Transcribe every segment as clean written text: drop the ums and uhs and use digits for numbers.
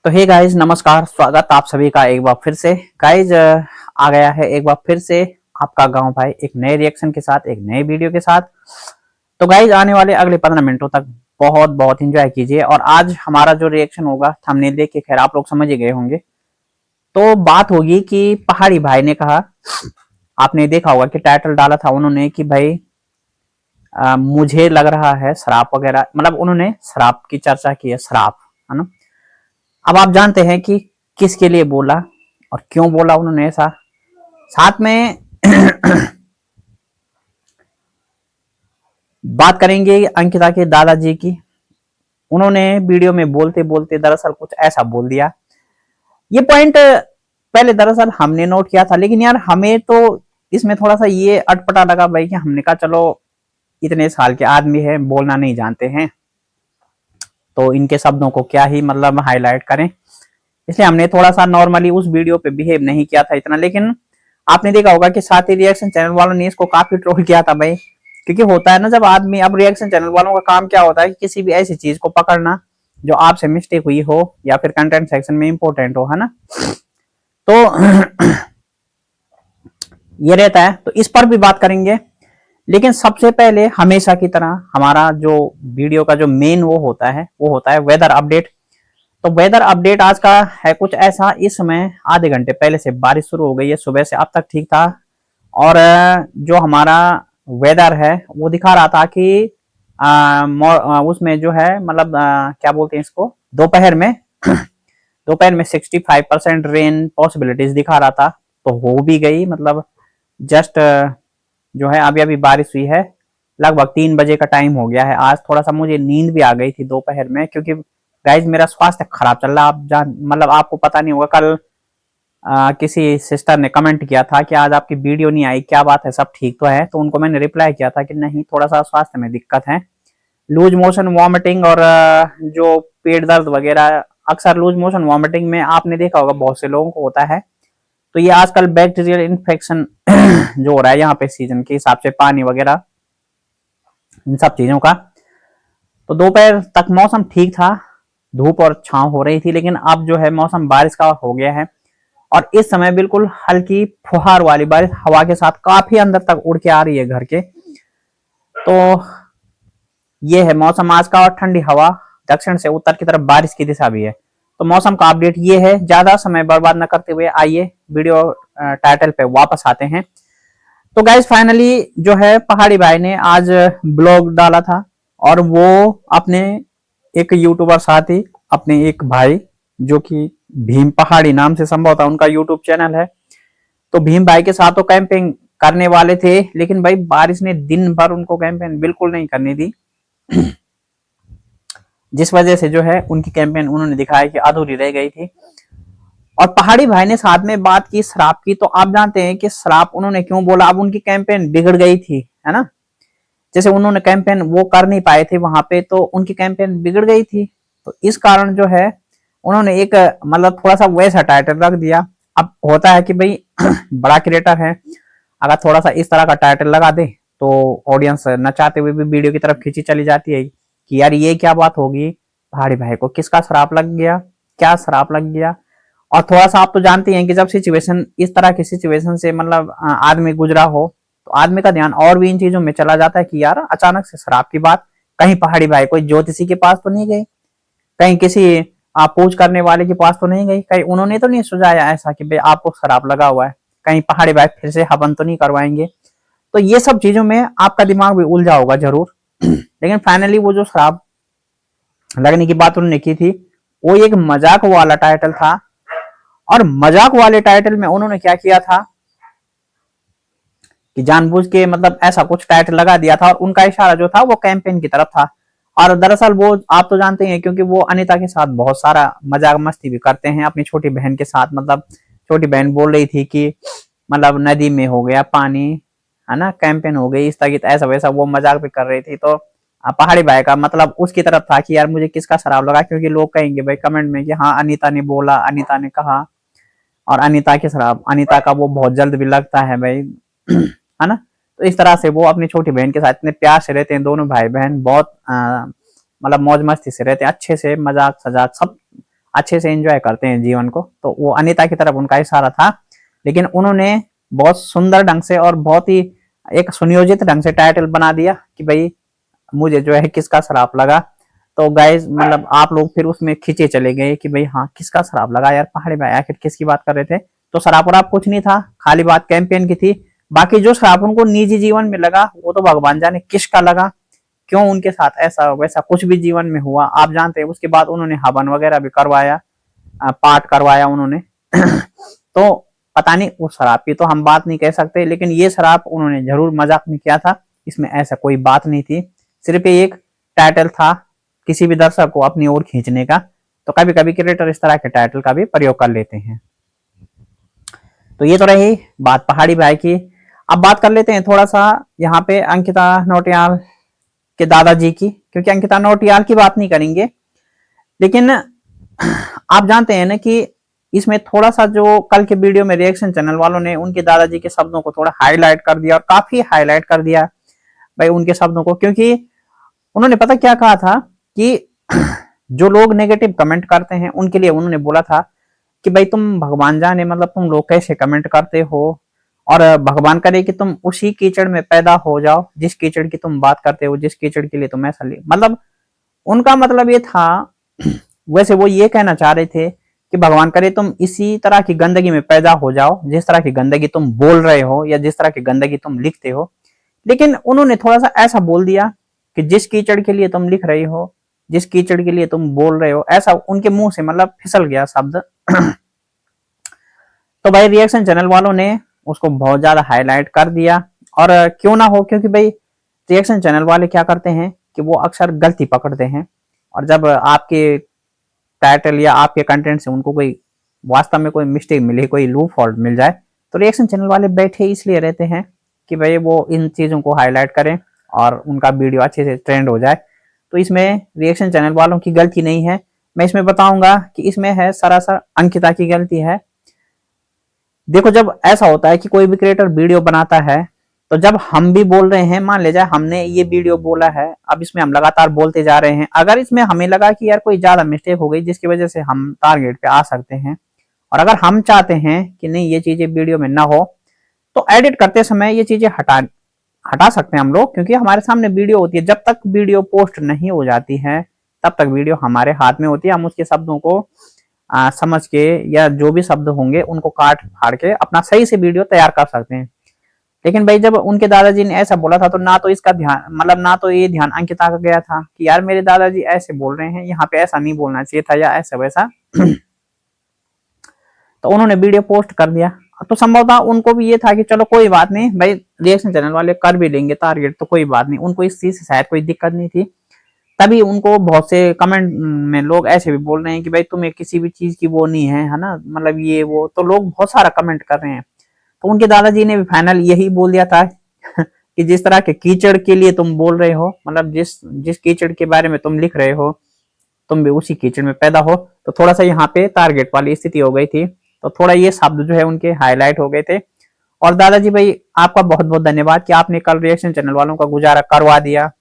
तो hey guys, नमस्कार। स्वागत आप सभी का एक बार फिर से। गाइज आ गया है एक बार फिर से आपका गांव भाई एक नए रिएक्शन के साथ, एक नए वीडियो के साथ। तो गाइज आने वाले अगले 15 मिनटों तक बहुत बहुत एंजॉय कीजिए। और आज हमारा जो रिएक्शन होगा थंबनेल देख के खैर आप लोग समझ ही गए होंगे। तो बात होगी कि पहाड़ी भाई ने कहा, आपने देखा होगा कि टाइटल डाला था उन्होंने कि भाई मुझे लग रहा है शराब वगैरह, मतलब उन्होंने शराब की चर्चा की है, शराब, है ना। अब आप जानते हैं कि किसके लिए बोला और क्यों बोला उन्होंने ऐसा। साथ में बात करेंगे अंकिता के दादाजी की। उन्होंने वीडियो में बोलते बोलते दरअसल कुछ ऐसा बोल दिया। ये पॉइंट पहले दरअसल हमने नोट किया था, लेकिन यार हमें तो इसमें थोड़ा सा ये अटपटा लगा भाई कि हमने कहा चलो इतने साल के आदमी है, बोलना नहीं जानते हैं तो इनके शब्दों को क्या ही मतलब हाईलाइट करें। इसलिए हमने थोड़ा सा नॉर्मली उस वीडियो पे बिहेव नहीं किया था इतना। लेकिन आपने देखा होगा कि साथ ही रिएक्शन चैनल वालों ने इसको काफी ट्रोल किया था भाई। क्योंकि होता है ना, जब आदमी, अब रिएक्शन चैनल वालों का काम क्या होता है कि किसी भी ऐसी चीज को पकड़ना जो आपसे मिस्टेक हुई हो या फिर कंटेंट सेक्शन में इंपॉर्टेंट हो, है ना। तो ये रहता है, तो इस पर भी बात करेंगे। लेकिन सबसे पहले हमेशा की तरह हमारा जो वीडियो का जो मेन वो होता है वेदर अपडेट। तो वेदर अपडेट आज का है कुछ ऐसा। इस समय आधे घंटे पहले से बारिश शुरू हो गई है, सुबह से अब तक ठीक था। और जो हमारा वेदर है वो दिखा रहा था कि उसमें जो है मतलब क्या बोलते हैं इसको, दोपहर में दोपहर में 65% रेन पॉसिबिलिटीज दिखा रहा था। तो हो भी गई, मतलब जस्ट जो है अभी अभी बारिश हुई है। लगभग 3 बजे का टाइम हो गया है। आज थोड़ा सा मुझे नींद भी आ गई थी दोपहर में, क्योंकि गाइज मेरा स्वास्थ्य खराब चल रहा है। आप जान, मतलब आपको पता नहीं होगा, कल किसी सिस्टर ने कमेंट किया था कि आज आपकी वीडियो नहीं आई, क्या बात है, सब ठीक तो है। तो उनको मैंने रिप्लाई किया था कि नहीं, थोड़ा सा स्वास्थ्य में दिक्कत है। लूज मोशन वॉमिटिंग और जो पेट दर्द वगैरह, अक्सर लूज मोशन वॉमिटिंग में आपने देखा होगा बहुत से लोगों को होता है। तो ये आजकल बैक्टीरियल इन्फेक्शन जो हो रहा है यहाँ पे सीजन के हिसाब से, पानी वगैरह इन सब चीजों का। तो दोपहर तक मौसम ठीक था, धूप और छांव हो रही थी। लेकिन अब जो है मौसम बारिश का हो गया है। और इस समय बिल्कुल हल्की फुहार वाली बारिश हवा के साथ काफी अंदर तक उड़ के आ रही है घर के। तो ये है मौसम आज का। और ठंडी हवा दक्षिण से उत्तर की तरफ बारिश की दिशा भी है। तो मौसम का अपडेट ये है। ज्यादा समय बर्बाद न करते हुए आइए वीडियो टाइटल पे वापस आते हैं। तो गाइज फाइनली जो है पहाड़ी भाई ने आज ब्लॉग डाला था। और वो अपने एक यूट्यूबर साथी, अपने एक भाई जो कि भीम पहाड़ी नाम से संभवतः उनका यूट्यूब चैनल है, तो भीम भाई के साथ तो कैंपिंग करने वाले थे। लेकिन भाई बारिश ने दिन भर उनको कैंपेन बिल्कुल नहीं करने दी, जिस वजह से जो है उनकी कैंपेन उन्होंने दिखाया कि अधूरी रह गई थी। और पहाड़ी भाई ने साथ में बात की शराब की। तो आप जानते हैं कि शराब उन्होंने क्यों बोला। अब उनकी कैंपेन बिगड़ गई थी, है ना। जैसे उन्होंने कैंपेन वो कर नहीं पाए थे वहां पे, तो उनकी कैंपेन बिगड़ गई थी। तो इस कारण जो है उन्होंने एक मतलब थोड़ा सा वैसा टाइटल रख दिया। अब होता है कि भाई बड़ा क्रिएटर है, अगर थोड़ा सा इस तरह का टाइटल लगा दे तो ऑडियंस न चाहते हुए भी वीडियो की तरफ खींची चली जाती है कि यार ये क्या बात होगी, पहाड़ी भाई को किसका शराब लग गया, क्या शराब लग गया। और थोड़ा सा आप तो जानते हैं कि जब सिचुएशन इस तरह की सिचुएशन से मतलब आदमी गुजरा हो, तो आदमी का ध्यान और भी इन चीजों में चला जाता है कि यार अचानक से शराब की बात। कहीं पहाड़ी भाई कोई ज्योतिषी के पास तो नहीं गए, कहीं किसी पूछ करने वाले के पास तो नहीं गई, कहीं उन्होंने तो नहीं सुझाया ऐसा कि भाई आपको शराब लगा हुआ है, कहीं पहाड़ी भाई फिर से हवन तो नहीं करवाएंगे। तो ये सब चीजों में आपका दिमाग भी उलझा होगा जरूर। लेकिन फाइनली वो जो शराब लगने की बात उन्होंने की थी, वो एक मजाक वाला टाइटल था। और मजाक वाले टाइटल में उन्होंने क्या किया था कि जानबूझ के मतलब ऐसा कुछ टाइटल लगा दिया था। और उनका इशारा जो था वो कैंपेन की तरफ था। और दरअसल वो आप तो जानते हैं, क्योंकि वो अनीता के साथ बहुत सारा मजाक मस्ती भी करते हैं अपनी छोटी बहन के साथ। मतलब छोटी बहन बोल रही थी कि मतलब नदी में हो गया पानी, है ना, कैंपेन हो गई स्थगित, ऐसा वैसा वो मजाक भी कर रही थी। तो पहाड़ी भाई का मतलब उसकी तरफ था कि यार मुझे किसका शराब लगा, क्योंकि लोग कहेंगे भाई कमेंट में कि हाँ अनीता ने बोला, अनीता ने कहा। और अनीता के शराब, अनीता का वो बहुत जल्द भी लगता है भाई, है ना। तो इस तरह से वो अपनी छोटी बहन के साथ इतने प्यार से रहते हैं, दोनों भाई बहन बहुत मतलब मौज मस्ती से रहते हैं, अच्छे से मजाक सजाक सब अच्छे से एंजॉय करते हैं जीवन को। तो वो अनीता की तरफ उनका इशारा था, लेकिन उन्होंने बहुत सुंदर ढंग से और बहुत ही एक सुनियोजित ढंग से टाइटल बना दिया कि भाई मुझे जो है किसका श्राप लगा। तो गाइज मतलब आप लोग फिर उसमें खींचे चले गए कि भाई हाँ किसका श्राप लगा यार पहाड़ी भाई, आखिर किसकी बात कर रहे थे। तो श्राप और आप कुछ नहीं था, खाली बात कैंपेन की थी। बाकी जो श्राप उनको निजी जीवन में लगा वो तो भगवान जाने किसका लगा, क्यों उनके साथ ऐसा वैसा कुछ भी जीवन में हुआ आप जानते हैं। उसके बाद उन्होंने हवन वगैरह भी करवाया, पाठ करवाया उन्होंने तो पता नहीं उस श्राप की तो हम बात नहीं कह सकते, लेकिन ये श्राप उन्होंने जरूर मजाक में किया था, इसमें ऐसा कोई बात नहीं थी, सिर्फ एक टाइटल था किसी भी दर्शक को अपनी ओर खींचने का। तो कभी कभी क्रिएटर इस तरह के टाइटल का भी प्रयोग कर लेते हैं। तो ये तो रही बात पहाड़ी भाई की। अब बात कर लेते हैं थोड़ा सा यहाँ पे अंकिता नौटियाल के दादाजी की, क्योंकि अंकिता नौटियाल की बात नहीं करेंगे, लेकिन आप जानते हैं ना कि इसमें थोड़ा सा जो कल के वीडियो में रिएक्शन चैनल वालों ने उनके दादाजी के शब्दों को थोड़ा हाईलाइट कर दिया, और काफी हाईलाइट कर दिया भाई उनके शब्दों को, क्योंकि उन्होंने पता क्या कहा था कि जो लोग नेगेटिव कमेंट करते हैं उनके लिए उन्होंने बोला था कि भाई तुम भगवान जाने मतलब तुम लोग कैसे कमेंट करते हो, और भगवान करे कि तुम उसी कीचड़ में पैदा हो जाओ जिस कीचड़ की तुम बात करते हो, जिस कीचड़ के लिए तुम ऐसा मतलब उनका मतलब ये था। वैसे वो ये कहना चाह रहे थे कि भगवान करे तुम इसी तरह की गंदगी में पैदा हो जाओ जिस तरह की गंदगी तुम बोल रहे हो या जिस तरह की गंदगी तुम लिखते हो, लेकिन उन्होंने थोड़ा सा ऐसा बोल दिया कि जिस कीचड़ के लिए तुम लिख रही हो, जिस कीचड़ के लिए तुम बोल रहे हो, ऐसा उनके मुंह से मतलब फिसल गया शब्द। तो भाई रिएक्शन चैनल वालों ने उसको बहुत ज्यादा हाईलाइट कर दिया, और क्यों ना हो, क्योंकि भाई रिएक्शन चैनल वाले क्या करते हैं कि वो अक्सर गलती पकड़ते हैं, और जब आपके टाइटल या आपके कंटेंट से उनको कोई वास्तव में कोई मिस्टेक मिले, कोई लूप फॉल्ट मिल जाए, तो रिएक्शन चैनल वाले बैठे इसलिए रहते हैं कि भाई वो इन चीजों को हाईलाइट करें और उनका वीडियो अच्छे से ट्रेंड हो जाए। तो इसमें रिएक्शन चैनल वालों की गलती नहीं है, मैं इसमें बताऊंगा कि इसमें है सरासर अंकिता की गलती है। देखो जब ऐसा होता है कि कोई भी क्रिएटर वीडियो बनाता है, तो जब हम भी बोल रहे हैं, मान ले जाए हमने ये वीडियो बोला है, अब इसमें हम लगातार बोलते जा रहे हैं, अगर इसमें हमें लगा कि यार कोई ज्यादा मिस्टेक हो गई जिसकी वजह से हम टारगेट पे आ सकते हैं, और अगर हम चाहते हैं कि नहीं ये चीजें वीडियो में ना हो, तो एडिट करते समय ये चीजें हटा सकते हैं हम लोग, क्योंकि हमारे सामने वीडियो होती है। जब तक वीडियो पोस्ट नहीं हो जाती है तब तक वीडियो हमारे हाथ में होती है, हम उसके शब्दों को समझ के या जो भी शब्द होंगे उनको काट फाड़ के अपना सही से वीडियो तैयार कर सकते हैं। लेकिन भाई जब उनके दादाजी ने ऐसा बोला था, तो ना तो इसका ध्यान मतलब ना तो ये ध्यान अंकिता का गया था कि यार मेरे दादाजी ऐसे बोल रहे हैं, यहाँ पे ऐसा नहीं बोलना चाहिए था या ऐसा वैसा। तो उन्होंने वीडियो पोस्ट कर दिया, तो संभवतः उनको भी ये था कि चलो कोई बात नहीं भाई, रिएक्शन चैनल वाले कर भी लेंगे टारगेट तो कोई बात नहीं, उनको इस चीज से शायद कोई दिक्कत नहीं थी। तभी उनको बहुत से कमेंट में लोग ऐसे भी बोल रहे हैं कि भाई तुम्हें किसी भी चीज की वो नहीं है ना, मतलब ये वो, तो लोग बहुत सारा कमेंट कर रहे हैं। तो उनके दादाजी ने भी फाइनल यही बोल दिया था कि जिस तरह के कीचड़ के लिए तुम बोल रहे हो, मतलब जिस कीचड़ के बारे में तुम लिख रहे हो, तुम भी उसी कीचड़ में पैदा हो। तो थोड़ा सा यहाँ पे टारगेट वाली स्थिति हो गई थी, तो थोड़ा ये शब्द जो है उनके हाईलाइट हो गए थे। और दादाजी भाई आपका बहुत बहुत धन्यवाद कि आपने कल रिएक्शन चैनल वालों का गुजारा करवा दिया।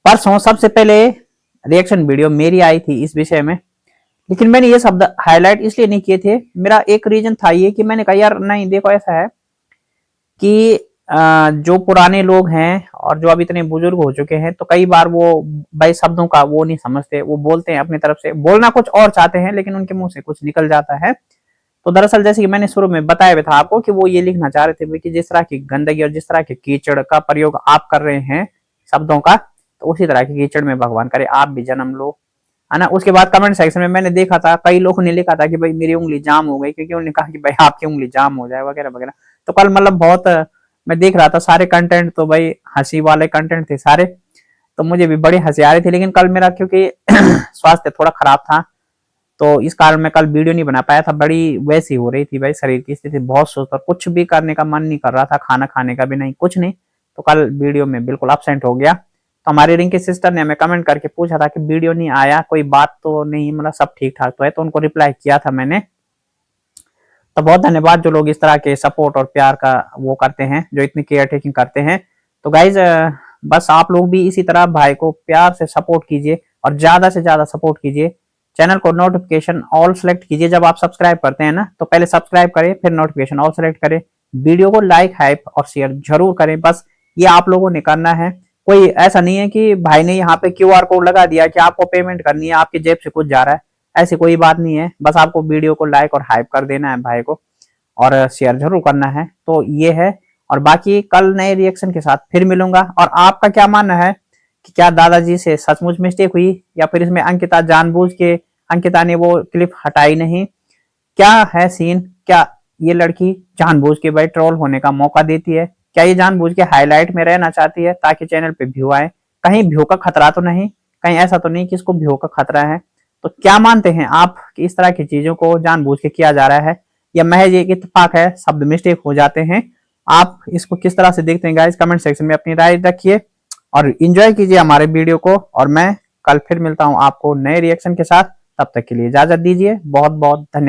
परसों सबसे पहले रिएक्शन वीडियो मेरी आई थी इस विषय में, लेकिन मैंने ये शब्द हाईलाइट इसलिए नहीं किए थे, मेरा एक रीजन था ये कि मैंने कहा यार नहीं देखो ऐसा है कि जो पुराने लोग हैं और जो अब इतने बुजुर्ग हो चुके हैं, तो कई बार वो भाई शब्दों का वो नहीं समझते, वो बोलते हैं अपनी तरफ से, बोलना कुछ और चाहते हैं लेकिन उनके मुंह से कुछ निकल जाता है। तो दरअसल जैसे कि मैंने शुरू में बताया भी था आपको कि वो ये लिखना चाह रहे थे कि जिस तरह की गंदगी और जिस तरह के कीचड़ का प्रयोग आप कर रहे हैं शब्दों का, तो उसी तरह के कीचड़ में भगवान करे आप भी जन्म लो, है ना। उसके बाद कमेंट सेक्शन में मैंने देखा था कई लोगों ने लिखा था कि भाई मेरी उंगली जाम हो गई, क्योंकि उन्होंने कहा कि भाई आपकी उंगली जाम हो जाए वगैरह वगैरह। तो कल मतलब बहुत मैं देख रहा था सारे कंटेंट, तो भाई हंसी वाले कंटेंट थे सारे, तो मुझे भी बड़ी हंसी आ रही थी। लेकिन कल मेरा क्योंकि स्वास्थ्य थोड़ा खराब था, तो इस कारण मैं कल वीडियो नहीं बना पाया था। बड़ी वैसी हो रही थी भाई, शरीर की स्थिति बहुत सुस्त और कुछ भी करने का मन नहीं कर रहा था, खाना खाने का भी नहीं, कुछ नहीं। तो कल वीडियो में बिल्कुल एब्सेंट हो गया। तो हमारी रिंकी सिस्टर ने हमें कमेंट करके पूछा था कि वीडियो नहीं आया, कोई बात तो नहीं, मतलब सब ठीक ठाक तो है, तो उनको रिप्लाई किया था मैंने। तो बहुत धन्यवाद जो लोग इस तरह के सपोर्ट और प्यार का वो करते हैं, जो इतनी केयर टेकिंग करते हैं। तो गाइज बस आप लोग भी इसी तरह भाई को प्यार से सपोर्ट कीजिए और ज्यादा से ज्यादा सपोर्ट कीजिए। चैनल को नोटिफिकेशन ऑल सेलेक्ट कीजिए। जब आप सब्सक्राइब करते हैं ना, तो पहले सब्सक्राइब करें, फिर नोटिफिकेशन ऑल सेलेक्ट करें। वीडियो को लाइक, हाइप और शेयर जरूर करें। बस ये आप लोगों ने करना है। कोई ऐसा नहीं है कि भाई ने यहाँ पे क्यूआर कोड लगा दिया कि आपको पेमेंट करनी है, आपकी जेब से कुछ जा रहा है, ऐसी कोई बात नहीं है। बस आपको वीडियो को लाइक और हाइप कर देना है भाई को, और शेयर जरूर करना है। तो ये है, और बाकी कल नए रिएक्शन के साथ फिर मिलूंगा। और आपका क्या मानना है कि क्या दादाजी से सचमुच मिस्टेक हुई, या फिर इसमें अंकिता जानबूझ के, अंकिता ने वो क्लिप हटाई नहीं, क्या है सीन? क्या ये लड़की जानबूझ के भाई ट्रोल होने का मौका देती है? क्या ये जानबूझ के हाईलाइट में रहना चाहती है ताकि चैनल पे व्यू आए? कहीं व्यू का खतरा तो नहीं? कहीं ऐसा तो नहीं कि इसको व्यू का खतरा है? तो क्या मानते हैं आप कि इस तरह की चीजों को जानबूझ के किया जा रहा है, या महज एक इत्तेफाक है, शब्द मिस्टेक हो जाते हैं? आप इसको किस तरह से देखते हैं गाइस? कमेंट सेक्शन में अपनी राय रखिए और एंजॉय कीजिए हमारे वीडियो को। और मैं कल फिर मिलता हूं आपको नए रिएक्शन के साथ। तब तक के लिए इजाजत दीजिए। बहुत बहुत धन्यवाद।